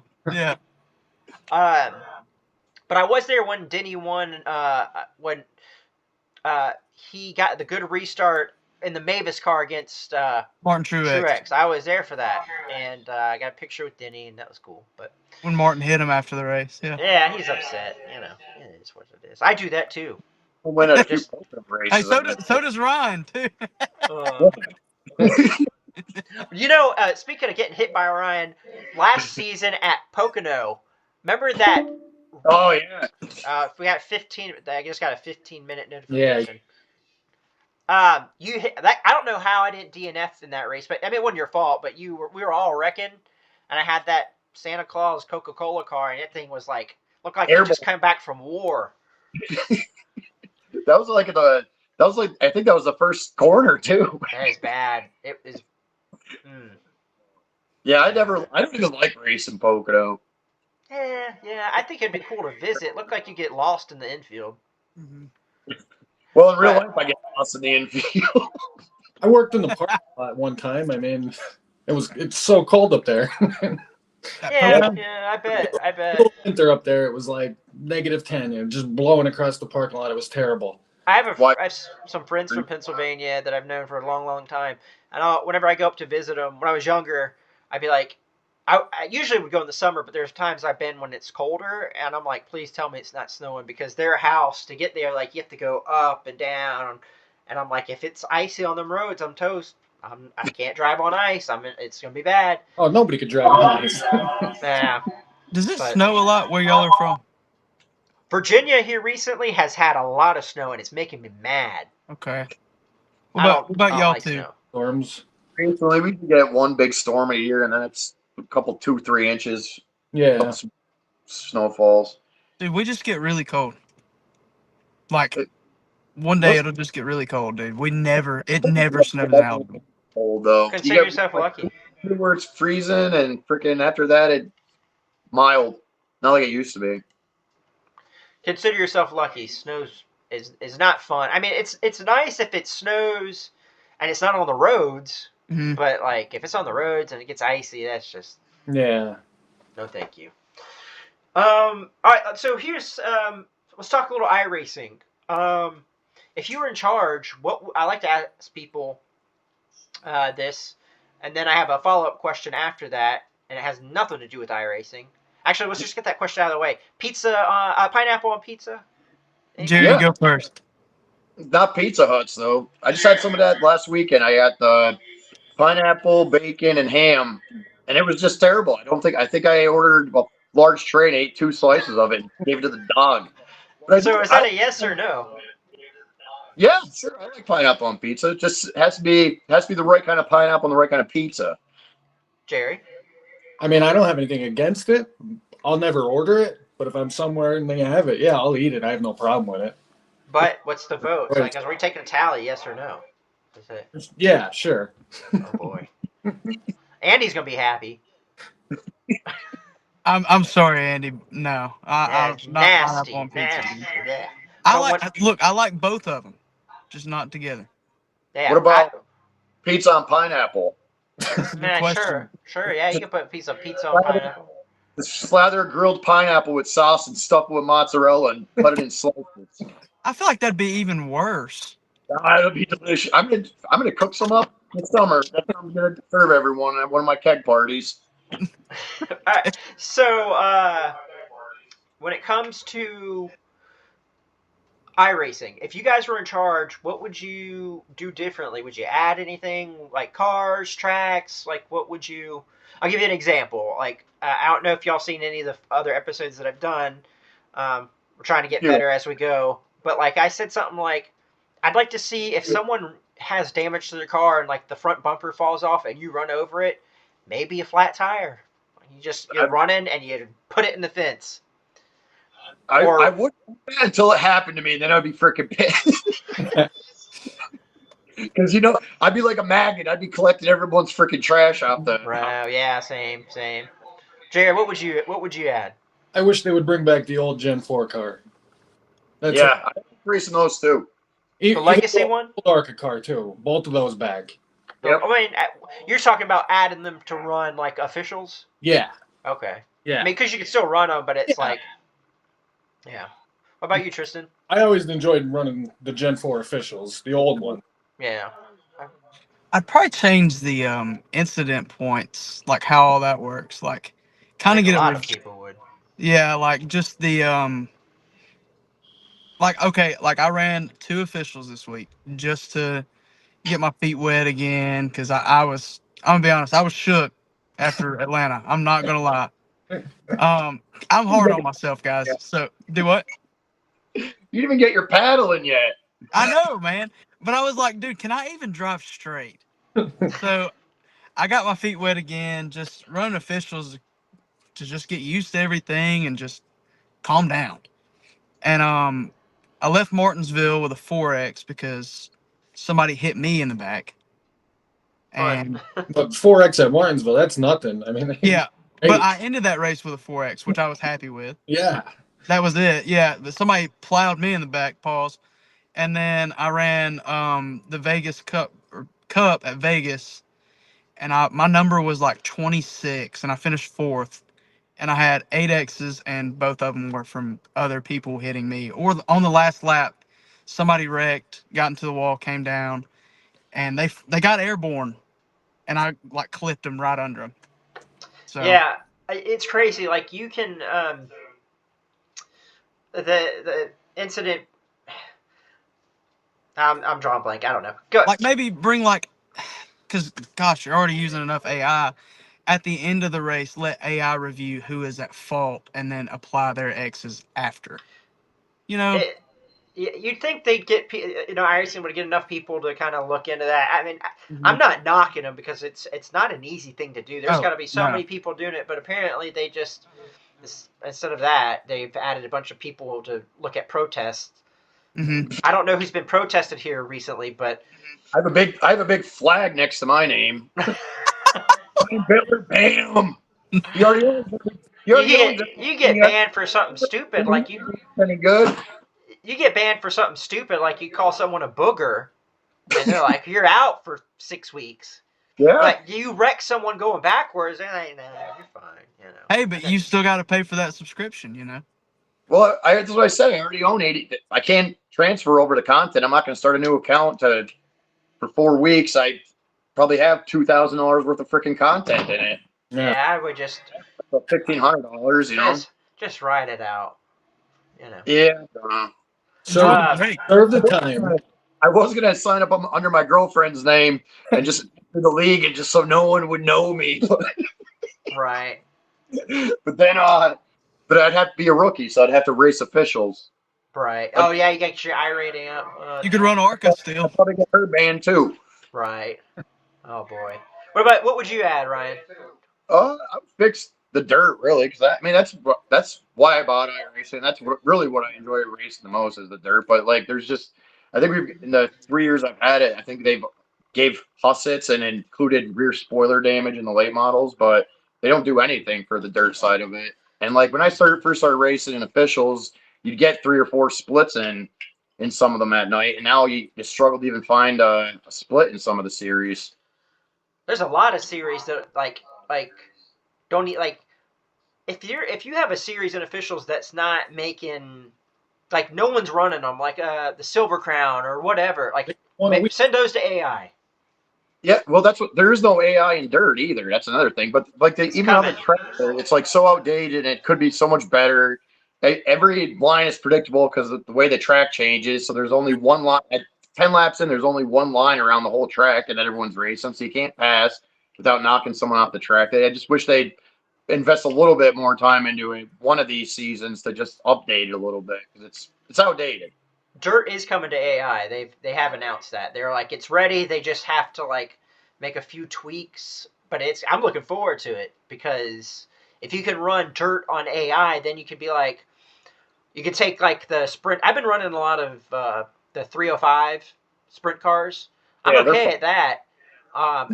But I was there when Denny won, when he got the good restart in the Mavis car against Martin Truex. I was there for that, and I got a picture with Denny, and that was cool. But when Martin hit him after the race, yeah, he's upset. It is what it is. I do that too. When a few races. Hey, so does Ryan too. Speaking of getting hit by Ryan, last season at Pocono, remember that? Oh yeah. We got 15. I just got a 15-minute notification. You hit that. I don't know how I didn't DNF in that race, but I mean it wasn't your fault. But we were all wrecking, and I had that Santa Claus Coca-Cola car, and that thing was like looked like it just came back from war. That was like I think that was the first corner too. That is bad. It is. Yeah, I don't even like racing Pocono. Yeah. I think it'd be cool to visit. Looked like you get lost in the infield. Mm-hmm. Well, in real life, I get lost in the infield. I worked in the parking lot one time. I mean, it's so cold up there. Yeah, I bet. Winter up there, it was like -10, and just blowing across the parking lot. It was terrible. I have some friends from Pennsylvania that I've known for a long, long time. And whenever I go up to visit them, when I was younger, I'd be like, I usually would go in the summer, but there's times I've been when it's colder, and I'm like, please tell me it's not snowing, because their house, to get there, like, you have to go up and down. And I'm like, if it's icy on them roads, I'm toast. I can't drive on ice. It's going to be bad. Oh, nobody could drive on ice. Yeah. Does it snow a lot where y'all are from? Virginia here recently has had a lot of snow, and it's making me mad. Okay. What about y'all like too? Snow. Storms. Recently, we can get one big storm a year, and then it's a couple 2-3 inches. Yeah. Snowfalls. Dude, we just get really cold. Like one day it'll just get really cold, dude. It never snows in Alabama. Cold though. Consider yourself lucky. Where it's freezing, and freaking after that, it's mild. Not like it used to be. Consider yourself lucky. Snows is not fun. I mean, it's nice if it snows and it's not on the roads. Mm-hmm. But like if it's on the roads and it gets icy, that's just no thank you. All right, so here's let's talk a little iRacing. If you were in charge, what I like to ask people this, and then I have a follow-up question after that, and it has nothing to do with iRacing. Actually, let's just get that question out of the way. Pizza, pineapple on pizza? Jerry, go first. Not Pizza Huts, though. I just had some of that last weekend. I got the pineapple, bacon, and ham, and it was just terrible. I think I ordered a large tray and ate 2 slices of it and gave it to the dog. So is that a yes or no? Yeah, sure. I like pineapple on pizza. It just has to be the right kind of pineapple and the right kind of pizza. Jerry? I mean, I don't have anything against it. I'll never order it, but if I'm somewhere and they have it, yeah, I'll eat it. I have no problem with it. But what's the vote? Right. Like, are we taking a tally, yes or no? Yeah, sure. Oh boy. Andy's gonna be happy. I'm sorry, Andy. No, I'm not pineapple on pizza. I like both of them, just not together. Yeah, what about pizza on pineapple? Sure. Yeah, you can put a piece of pizza on pineapple. Slather grilled pineapple with sauce and stuff it with mozzarella and put it in slices. I feel like that'd be even worse. That'd be delicious. I'm gonna cook some up this summer. That's what I'm gonna serve everyone at one of my keg parties. All right. So when it comes to iRacing, if you guys were in charge, what would you do differently? Would you add anything like cars, tracks? Like what would you? I'll give you an example. Like I don't know if y'all seen any of the other episodes that I've done. We're trying to get better as we go. But like I said something like, I'd like to see if someone has damage to their car and like the front bumper falls off and you run over it, maybe a flat tire. You're running and you put it in the fence. I wouldn't do that until it happened to me, and then I'd be freaking pissed. Because I'd be like a magnet. I'd be collecting everyone's freaking trash out there. Right? Yeah, same. Jared, what would you add? I wish they would bring back the old Gen 4 car. I like racing those too. The legacy one? Old ARCA car too. Both of those back. Yep. I mean, you're talking about adding them to run like officials? Yeah. Okay. Yeah. I mean, because you can still run them, but it's like, yeah. What about you, Tristan? I always enjoyed running the Gen 4 officials, the old one. Yeah. I'd probably change the incident points, like how all that works. Like, kind of get it. A lot of people would. Yeah, like just the I ran 2 officials this week just to get my feet wet again because I'm gonna be honest, I was shook after Atlanta. I'm not gonna lie. I'm hard on myself, guys. So do what? You didn't even get your paddling yet. I know, man. But I was like, dude, can I even drive straight? So I got my feet wet again, just running officials to just get used to everything and just calm down. And I left Martinsville with a 4X because somebody hit me in the back. Fun. And But 4X at Martinsville, that's nothing. I mean, yeah, hey, but I ended that race with a 4X, which I was happy with. yeah. That was it. Yeah, but somebody plowed me in the back, pause. And then I ran the Vegas Cup at Vegas, and my number was like 26, and I finished 4th. And I had 8Xs, and both of them were from other people hitting me. Or on the last lap, somebody wrecked, got into the wall, came down, and they got airborne, and I like clipped them right under them. So Yeah, it's crazy. Like you can the incident. I'm drawing blank. I don't know. Go. like maybe bring like, because gosh, you're already using enough AI. At the end of the race, let AI review who is at fault, and then apply their X's after. You know. You'd think they'd get, iRacing would get enough people to kind of look into that. I mean, Mhm. I'm not knocking them because it's not an easy thing to do. There's Oh, got to be so no. many people doing it, but apparently they just, instead of that, they've added a bunch of people to look at protests. Mhm. I don't know who's been protested here recently, but I have a big flag next to my name. Ryan Bitler, bam! You already owned it. you get banned for something stupid like Any good? you get banned for something stupid like you call someone a booger, and they're like, you're out for 6 weeks. Yeah. But you wreck someone going backwards, and you're fine. Hey, but you still got to pay for that subscription, you know. Well, that's what I said. I already own 80. I can't transfer over the content. I'm not going to start a new account for 4 weeks. I probably have $2,000 worth of freaking content in it. Yeah, I would just $1,500, you know. just ride it out. Yeah. So Great. serve the time. I was going to sign up under my girlfriend's name and just enter the league, and just so no one would know me. Right. But then, but I'd have to be a rookie, so I'd have to race officials. Right. Oh yeah, you got your iRating up. You could run ARCA still. I'll probably get her banned too. Right. Oh boy. What would you add, Ryan? I would fix the dirt, really, because I mean that's why I bought iRacing. That's really what I enjoy racing the most is the dirt. But like, there's just, I think in the 3 years I've had it, I think they've gave hussets and included rear spoiler damage in the late models, but they don't do anything for the dirt side of it. And like when I first started racing in officials, you'd get 3 or 4 splits in some of them at night, and now you struggle to even find a split in some of the series. There's a lot of series that like don't need, like, if you have a series in officials that's not making, like, no one's running them, like the Silver Crown or whatever, like send those to AI. Yeah, well, that's what, there is no AI in dirt either. That's another thing. But like even on the track, it's like so outdated, and it could be so much better. Every line is predictable because of the way the track changes. So there's only one line at 10 laps in. There's only one line around the whole track, and everyone's racing, so you can't pass without knocking someone off the track. I just wish they'd invest a little bit more time into it one of these seasons to just update it a little bit, because it's outdated. Dirt is coming to AI. They have announced that. They're like, it's ready. They just have to like make a few tweaks. But I'm looking forward to it, because if you can run dirt on AI, then you could be like, you can take like the sprint. I've been running a lot of the 305 sprint cars. I'm okay at that.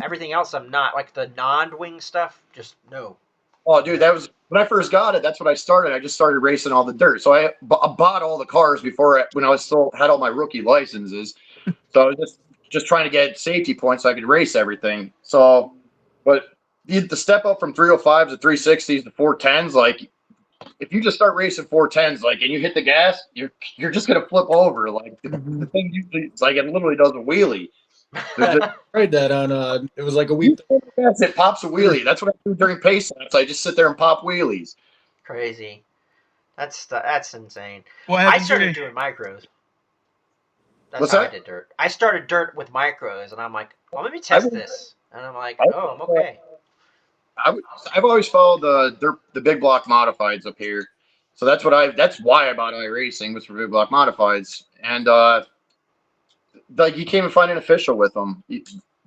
Everything else I'm not. Like the non-wing stuff, just no. Oh, dude, that was when I first got it. That's what I started. I just started racing all the dirt. So I bought all the cars before when I was still had all my rookie licenses. So I was just trying to get safety points so I could race everything. So, but the step up from 305s to 360s to 410s, like if you just start racing 410s, like, and you hit the gas, you're just gonna flip over. Like the thing usually, it's like it literally does a wheelie. I tried that on it was like a week. Yes, it pops a wheelie. That's what I do during pace laps. I just sit there and pop wheelies. Crazy. That's insane. What I started doing micros. That's how I did dirt. I started dirt with micros, and I'm like, well, let me test this. And I'm like, oh, I'm okay. I've always followed the big block modifieds up here, so that's why I bought iRacing, was for big block modifieds. And like you can't even find an official with them.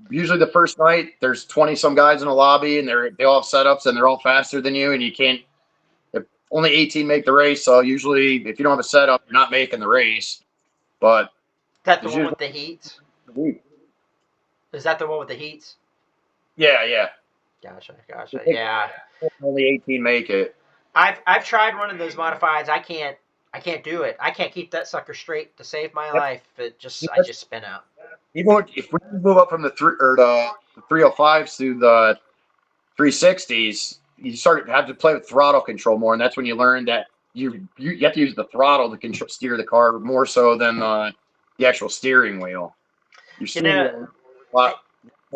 Usually the first night, there's 20 some guys in the lobby, and they all have setups, and they're all faster than you, and you can't. If only 18 make the race, so usually if you don't have a setup, you're not making the race. But Is that the one with the heats? Week. Is that the one with the heats? Yeah. Gotcha. Yeah. Only 18 make it. I've tried running those modifieds. I can't do it. I can't keep that sucker straight to save my life. I just spin out. Even if we move up from the 305s to the 360s, you have to play with throttle control more, and that's when you learn that you have to use the throttle to steer the car more so than the actual steering wheel. You're steering a lot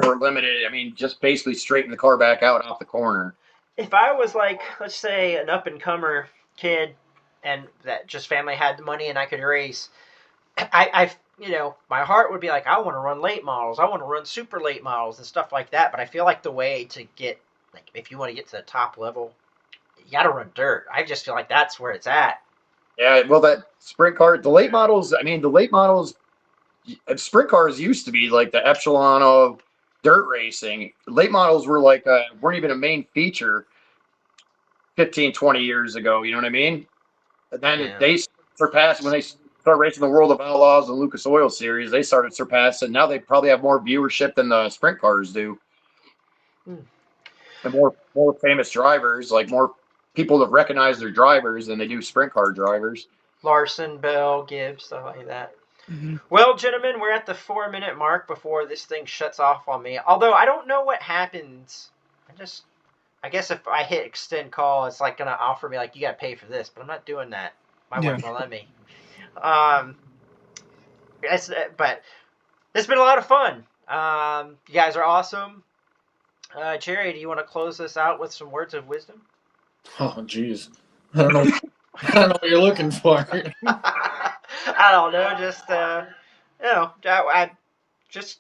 more limited. I mean, just basically straighten the car back out off the corner. If I was like, let's say, an up-and-comer kid, and that just family had the money and I could race, I my heart would be like, I want to run late models. I want to run super late models and stuff like that. But I feel like the way to get, like, if you want to get to the top level, you got to run dirt. I just feel like that's where it's at. Yeah, well, that sprint car, the late models, sprint cars used to be like the echelon of dirt racing. Late models were like, weren't even a main feature 15, 20 years ago. You know what I mean? And then they surpassed when they started racing the World of Outlaws and Lucas Oil Series. They started surpassing. Now they probably have more viewership than the sprint cars do. And more famous drivers, like more people that recognize their drivers than they do sprint car drivers. Larson, Bell, Gibbs, stuff like that. Mm-hmm. Well, gentlemen, we're at the 4-minute mark before this thing shuts off on me. Although I don't know what happens. I guess if I hit extend call, it's like gonna offer me like you gotta pay for this, but I'm not doing that. My wife won't let me. But it's been a lot of fun. You guys are awesome. Jerry, do you want to close this out with some words of wisdom? Oh, jeez. I don't know. I don't know what you're looking for. I don't know. Just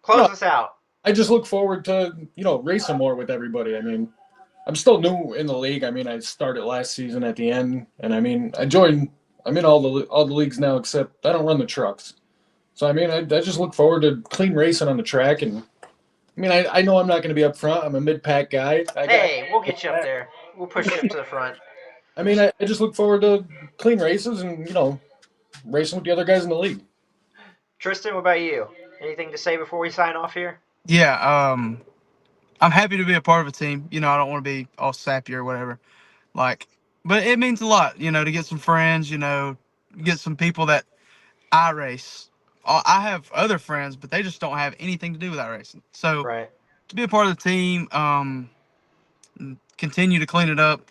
close us out. I just look forward to, racing more with everybody. I mean, I'm still new in the league. I mean, I started last season at the end, and I mean, I'm in all the leagues now, except I don't run the trucks. So, I mean, I just look forward to clean racing on the track. And, I mean, I know I'm not going to be up front. I'm a mid-pack guy. We'll get you up there. We'll push you up to the front. I mean, I just look forward to clean races and, racing with the other guys in the league. Tristan, what about you? Anything to say before we sign off here? Yeah, I'm happy to be a part of a team. I don't want to be all sappy or whatever. But it means a lot, to get some friends, get some people that I race. I have other friends, but they just don't have anything to do with iRacing. So to be a part of the team, continue to clean it up.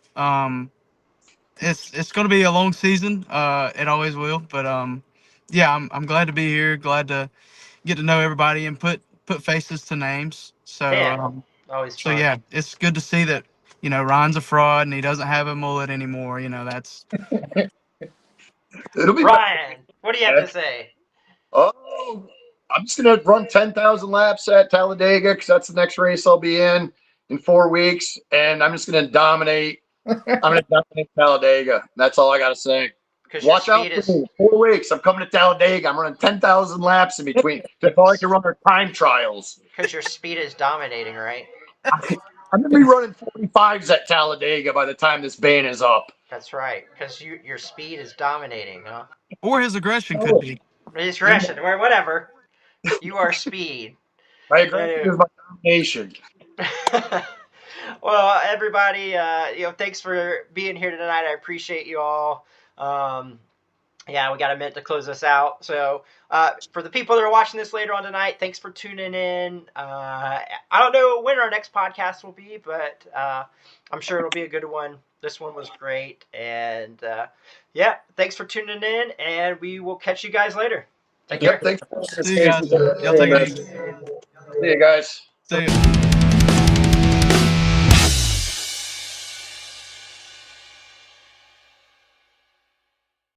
It's going to be a long season. It always will. But yeah, I'm glad to be here. Glad to get to know everybody and put faces to names. So always fun. So yeah, it's good to see that Ryan's a fraud and he doesn't have a mullet anymore. That's. It'll be Ryan. What do you have to say? Oh, I'm just gonna run 10,000 laps at Talladega because that's the next race I'll be in 4 weeks, and I'm just gonna dominate. I'm gonna dominate Talladega. That's all I gotta say. Watch out for me. 4 weeks. I'm coming to Talladega. I'm running 10,000 laps in between. That's all I can run are time trials. Because your speed is dominating, right? I'm going to be running 45s at Talladega by the time this ban is up. That's right. Because your speed is dominating, huh? Or his aggression could be. His aggression, or whatever. You are speed. My aggression is my domination. Well, everybody, thanks for being here tonight. I appreciate you all. We got a minute to close this out. So, for the people that are watching this later on tonight, thanks for tuning in. I don't know when our next podcast will be, but I'm sure it'll be a good one. This one was great. And, thanks for tuning in, and we will catch you guys later. Take care. Thanks. See you guys. Y'all take it easy. See you guys. See you.